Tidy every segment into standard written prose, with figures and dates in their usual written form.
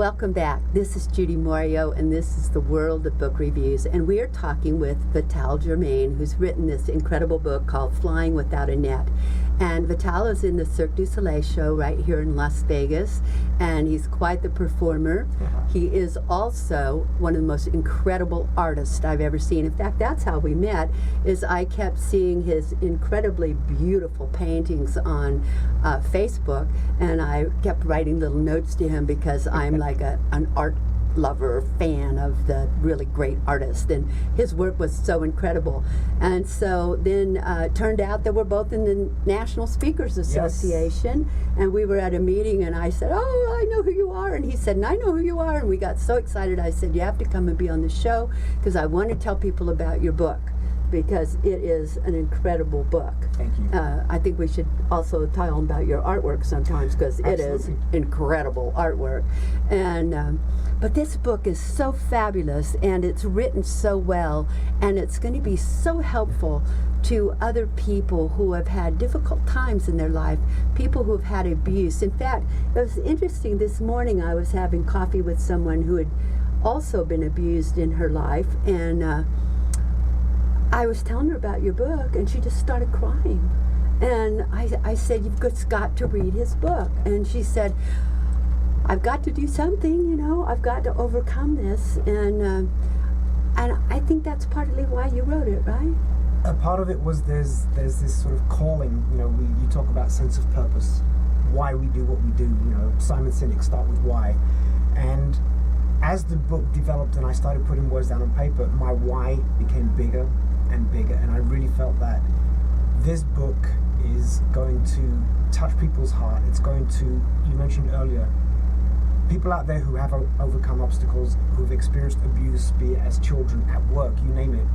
Welcome back. This is Judy Morio, and this is the World of Book Reviews. And we are talking with Vital Germaine, who's written this incredible book called Flying Without a Net. And Vital is in the Cirque du Soleil show right here in Las Vegas, and he's quite the performer. He is also one of the most incredible artists I've ever seen. In fact, that's how we met, is I kept seeing his incredibly beautiful paintings on Facebook, and I kept writing little notes to him because I'm like an art lover, fan of the really great artist, and his work was so incredible. And so then it turned out that we're both in the National Speakers Association, and we were at a meeting, and I said, oh, I know who you are, and he said, and I know who you are, and we got so excited. I said, you have to come and be on the show because I want to tell people about your book, because it is an incredible book. Thank you. I think we should also tell them about your artwork sometimes, because it is incredible artwork. And but this book is so fabulous, and it's written so well, and it's going to be so helpful to other people who have had difficult times in their life, people who have had abuse. In fact, it was interesting, this morning I was having coffee with someone who had also been abused in her life, and I was telling her about your book, and she just started crying. And I said, you've just got to read his book. And she said, I've got to do something, you know, I've got to overcome this. And I think that's partly why you wrote it, right? A part of it was there's this sort of calling, you know, you talk about sense of purpose, why we do what we do, you know, Simon Sinek, start with why. And as the book developed and I started putting words down on paper, my why became bigger and bigger, and I really felt that this book is going to touch people's heart. It's going to, you mentioned earlier, people out there who have overcome obstacles, who've experienced abuse, be it as children, at work, you name it.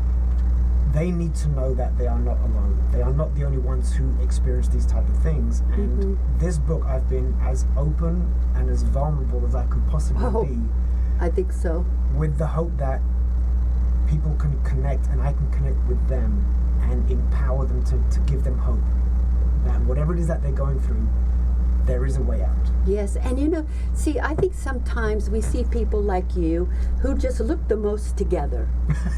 They need to know that they are not alone. They are not the only ones who experience these type of things. And this book, I've been as open and as vulnerable as I could possibly be. I think so. With the hope that people can connect, and I can connect with them and empower them to give them hope that whatever it is that they're going through, there is a way out. Yes, and you know, see, I think sometimes we see people like you who just look the most together.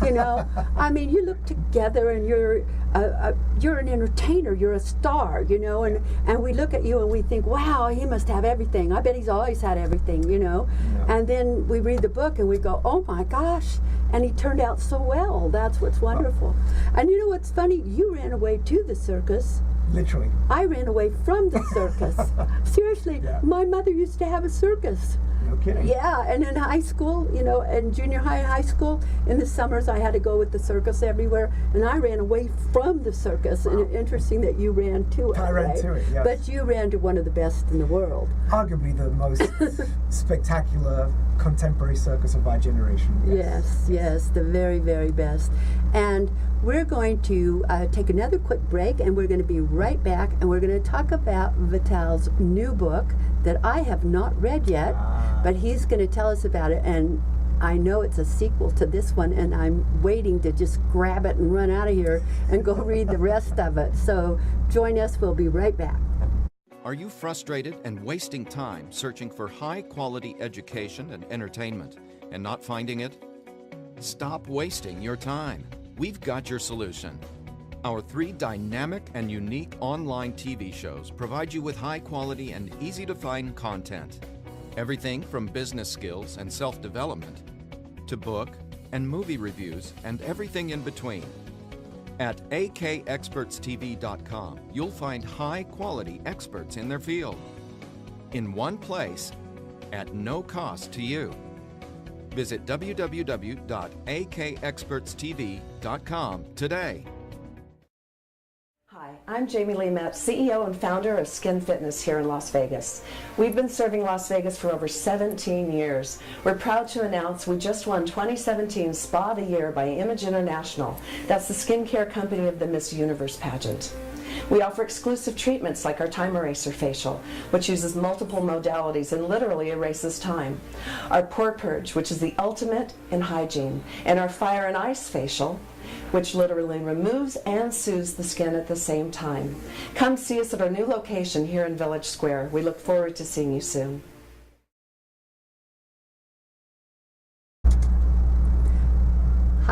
You know, I mean, you look together, and you're an entertainer, you're a star, you know, and we look at you and we think, wow, he must have everything. I bet he's always had everything, you know. Yeah. And then we read the book and we go, oh my gosh, and he turned out so well. That's what's wonderful. And you know what's funny? You ran away to the circus. Literally. I ran away from the circus. Seriously, my mother used to have a circus. No kidding. Yeah, and in high school, you know, in junior high, high school, in the summers I had to go with the circus everywhere, and I ran away from the circus. Wow. And interesting that you ran to it. I ran to it, yes. But you ran to one of the best in the world. Arguably the most spectacular contemporary circus of our generation. Yes, the very, very best. And we're going to take another quick break, and we're going to be right back, and we're going to talk about Vital's new book that I have not read yet, but he's going to tell us about it, and I know it's a sequel to this one, and I'm waiting to just grab it and run out of here and go read the rest of it. So join us, we'll be right back. Are you frustrated and wasting time searching for high-quality education and entertainment and not finding it? Stop wasting your time. We've got your solution. Our 3 dynamic and unique online TV shows provide you with high-quality and easy-to-find content. Everything from business skills and self-development to book and movie reviews and everything in between. At akexpertstv.com, you'll find high-quality experts in their field in one place at no cost to you. Visit www.akexpertstv.com today. Hi, I'm Jamie Lee Metz, CEO and founder of Skin Fitness here in Las Vegas. We've been serving Las Vegas for over 17 years. We're proud to announce we just won 2017 Spa of the Year by Image International. That's the skincare company of the Miss Universe pageant. We offer exclusive treatments like our Time Eraser Facial, which uses multiple modalities and literally erases time. Our Pore Purge, which is the ultimate in hygiene. And our Fire and Ice Facial, which literally removes and soothes the skin at the same time. Come see us at our new location here in Village Square. We look forward to seeing you soon.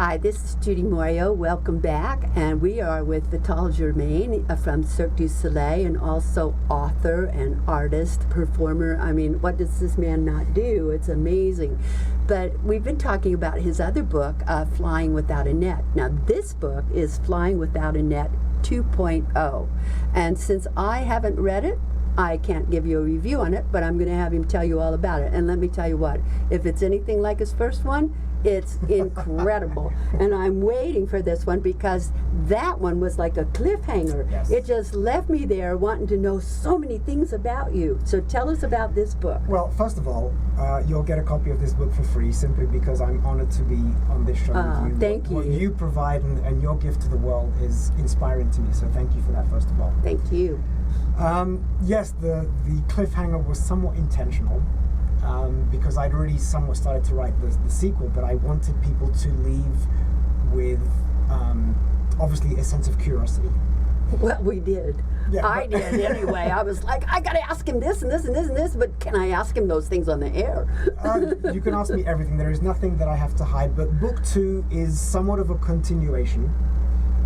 Hi, this is Judy Morio. Welcome back. And we are with Vital Germaine from Cirque du Soleil, and also author and artist, performer. I mean, what does this man not do? It's amazing. But we've been talking about his other book, Flying Without a Net. Now, this book is Flying Without a Net 2.0. And since I haven't read it, I can't give you a review on it, but I'm going to have him tell you all about it. And let me tell you what, if it's anything like his first one, it's incredible. And I'm waiting for this one because that one was like a cliffhanger. Yes. It just left me there wanting to know so many things about you. So tell us about this book. Well, first of all, you'll get a copy of this book for free simply because I'm honored to be on this show with you. Thank you. What you provide and your gift to the world is inspiring to me, so thank you for that, first of all. Thank you. Yes, the cliffhanger was somewhat intentional. Because I'd already somewhat started to write the sequel, but I wanted people to leave with obviously a sense of curiosity. Well, we did. Yeah, I did anyway. I was like, I got to ask him this and this and this and this, but can I ask him those things on the air? You can ask me everything. There is nothing that I have to hide, but book 2 is somewhat of a continuation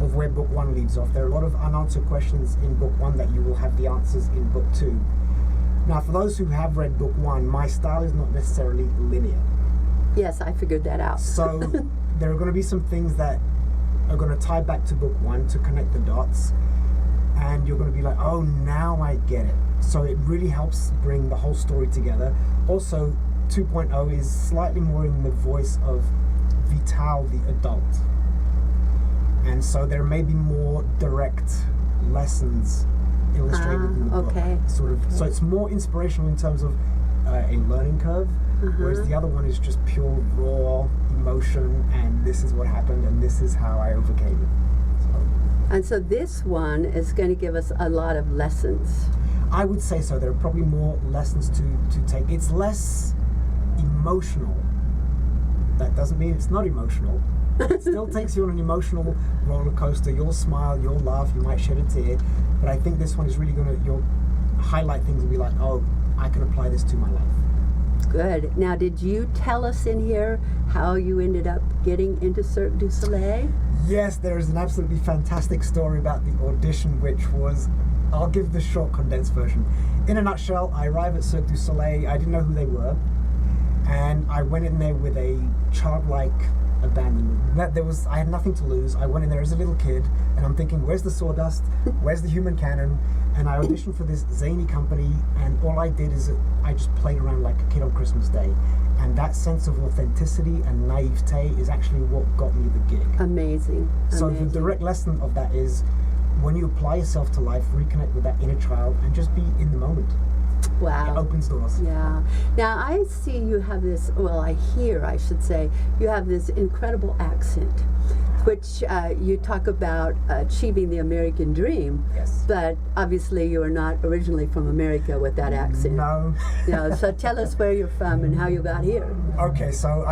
of where book 1 leaves off. There are a lot of unanswered questions in book 1 that you will have the answers in book 2. Now, for those who have read book 1, my style is not necessarily linear. Yes, I figured that out. So there are going to be some things that are going to tie back to book 1 to connect the dots. And you're going to be like, oh, now I get it. So it really helps bring the whole story together. Also, 2.0 is slightly more in the voice of Vital, the adult. And so there may be more direct lessons illustrated in the okay. book. Sort of, so it's more inspirational in terms of a learning curve, whereas the other one is just pure raw emotion, and this is what happened, and this is how I overcame it. So, And so this one is going to give us a lot of lessons. I would say so. There are probably more lessons to take. It's less emotional. That doesn't mean it's not emotional. It still takes you on an emotional roller coaster. You'll smile, you'll laugh, you might shed a tear. But I think this one is really you'll highlight things and be like, oh, I can apply this to my life. Good. Now, did you tell us in here how you ended up getting into Cirque du Soleil? Yes, there is an absolutely fantastic story about the audition, which was, I'll give the short condensed version. In a nutshell, I arrived at Cirque du Soleil. I didn't know who they were. And I went in there with a childlike abandonment. I had nothing to lose. I went in there as a little kid, and I'm thinking, where's the sawdust? Where's the human cannon? And I auditioned for this zany company, and all I did is I just played around like a kid on Christmas Day. And that sense of authenticity and naivete is actually what got me the gig. Amazing. So Amazing. the direct lesson of that is when you apply yourself to life, reconnect with that inner child and just be in the moment. Wow. It opens doors. Yeah. Now, I see you have this, well, I hear, I should say, you have this incredible accent, which you talk about achieving the American dream. Yes. But obviously you are not originally from America with that accent. No. Yeah, so tell us where you're from and how you got here. Okay, so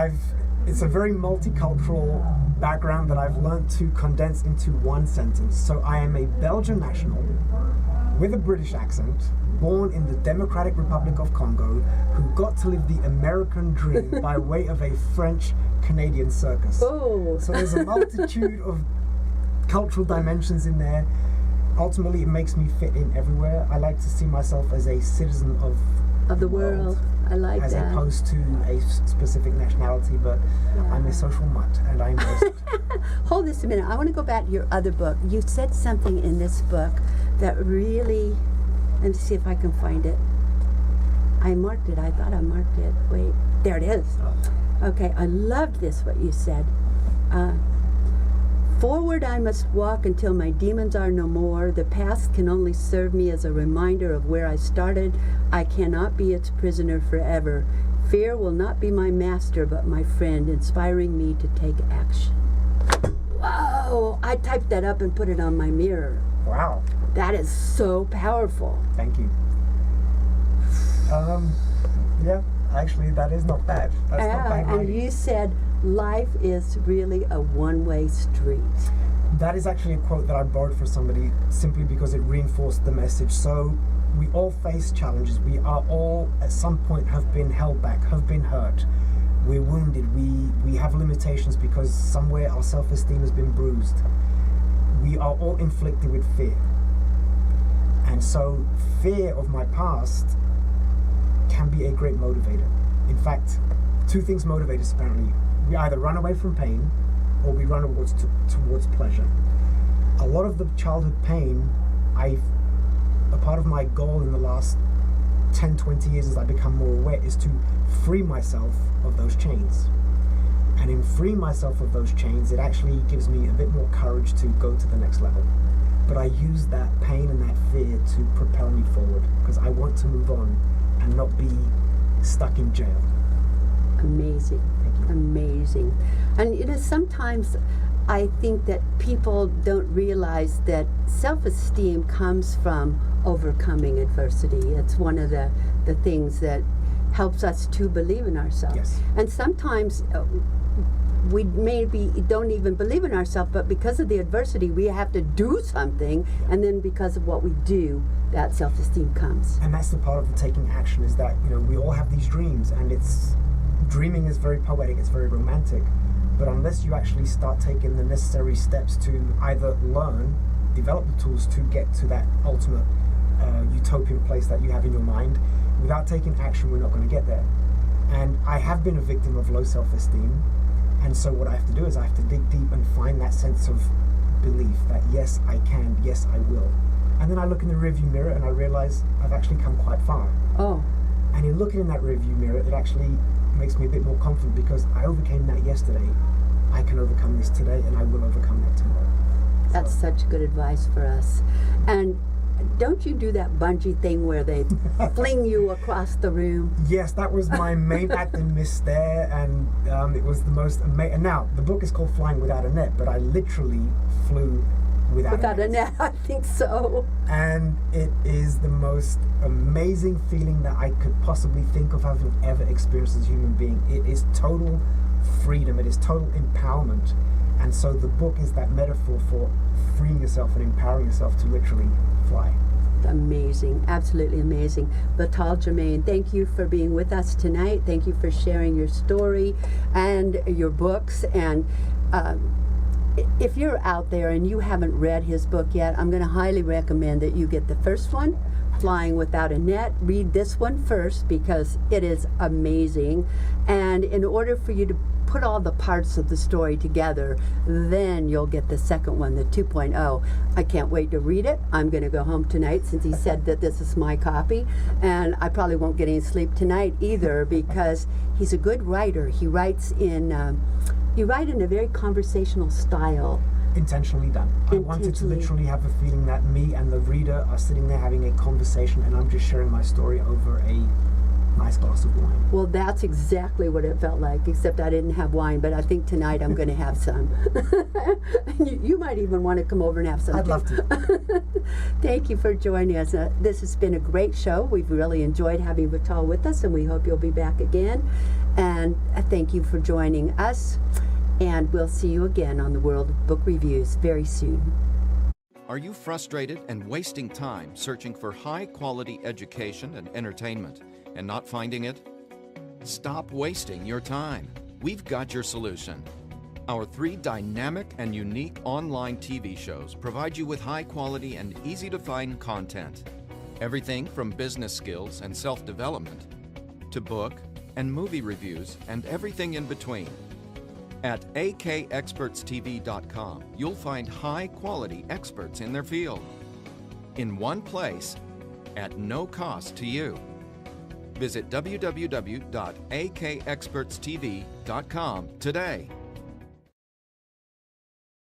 it's a very multicultural background that I've learned to condense into one sentence. So I am a Belgian national with a British accent, born in the Democratic Republic of Congo, who got to live the American dream by way of a French-Canadian circus. Oh. So there's a multitude of cultural dimensions in there. Ultimately, it makes me fit in everywhere. I like to see myself as a citizen of the world. I like as that. opposed to a specific nationality, but I'm a social mutt, and I embrace it. Hold this a minute. I want to go back to your other book. You said something in this book that really, let me see if I can find it. I marked it. I thought I marked it. Wait, there it is. Okay, I loved this, what you said. Forward I must walk until my demons are no more. The past can only serve me as a reminder of where I started. I cannot be its prisoner forever. Fear will not be my master, but my friend, inspiring me to take action. Whoa! I typed that up and put it on my mirror. Wow. That is so powerful. Thank you. Yeah, actually, that is not bad. That's not bad And writing. you said life is really a one-way street. That is actually a quote that I borrowed from somebody simply because it reinforced the message. So we all face challenges. We are all at some point have been held back, have been hurt. We're wounded. We have limitations because somewhere our self-esteem has been bruised. We are all inflicted with fear. And so fear of my past can be a great motivator. In fact, two things motivate us apparently. We either run away from pain or we run towards pleasure. A lot of the childhood pain, a part of my goal in the last 10, 20 years as I become more aware is to free myself of those chains. And in freeing myself of those chains, it actually gives me a bit more courage to go to the next level. But I use that pain and that fear to propel me forward because I want to move on and not be stuck in jail. Amazing. Thank you. Amazing. And sometimes I think that people don't realize that self-esteem comes from overcoming adversity. It's one of the things that helps us to believe in ourselves. Yes. And sometimes we maybe don't even believe in ourselves, but because of the adversity, we have to do something, and then because of what we do, that self-esteem comes. And that's the part of the taking action is that, we all have these dreams, and dreaming is very poetic, it's very romantic, but unless you actually start taking the necessary steps to either learn, develop the tools to get to that ultimate utopian place that you have in your mind, without taking action, we're not going to get there. And I have been a victim of low self-esteem, and so what I have to do is I have to dig deep and find that sense of belief that yes, I can, yes, I will. And then I look in the rearview mirror and I realize I've actually come quite far. Oh. And in looking in that rearview mirror, it actually makes me a bit more confident because I overcame that yesterday. I can overcome this today, and I will overcome that tomorrow. That's such good advice for us. And don't you do that bungee thing where they fling you across the room? Yes, that was my main acting miss there, and it was the most amazing. Now, the book is called Flying Without a Net, but I literally flew without a net. I think so. And it is the most amazing feeling that I could possibly think of having ever experienced as a human being. It is total freedom. It is total empowerment. And so the book is that metaphor for freeing yourself and empowering yourself to literally fly. Amazing, absolutely amazing. Vital Germaine, thank you for being with us tonight. Thank you for sharing your story and your books. And if you're out there and you haven't read his book yet, I'm going to highly recommend that you get the first one, Flying Without a Net. Read this one first because it is amazing. And in order for you to put all the parts of the story together, then you'll get the second one, the 2.0. I can't wait to read it. I'm going to go home tonight since he said that this is my copy, and I probably won't get any sleep tonight either because he's a good writer. He writes in a very conversational style. Intentionally done. I wanted to literally have a feeling that me and the reader are sitting there having a conversation and I'm just sharing my story over a nice glass of wine. Well, that's exactly what it felt like, except I didn't have wine, but I think tonight I'm going to have some. You might even want to come over and have some. I'd love to. Thank you for joining us. This has been a great show. We've really enjoyed having Vital with us, and we hope you'll be back again. And thank you for joining us. And we'll see you again on the World of Book Reviews very soon. Are you frustrated and wasting time searching for high-quality education and entertainment and not finding it? Stop wasting your time. We've got your solution. Our 3 dynamic and unique online TV shows provide you with high-quality and easy-to-find content. Everything from business skills and self-development to book and movie reviews and everything in between. At akexpertstv.com, you'll find high-quality experts in their field. In one place, at no cost to you. Visit www.akexpertstv.com today.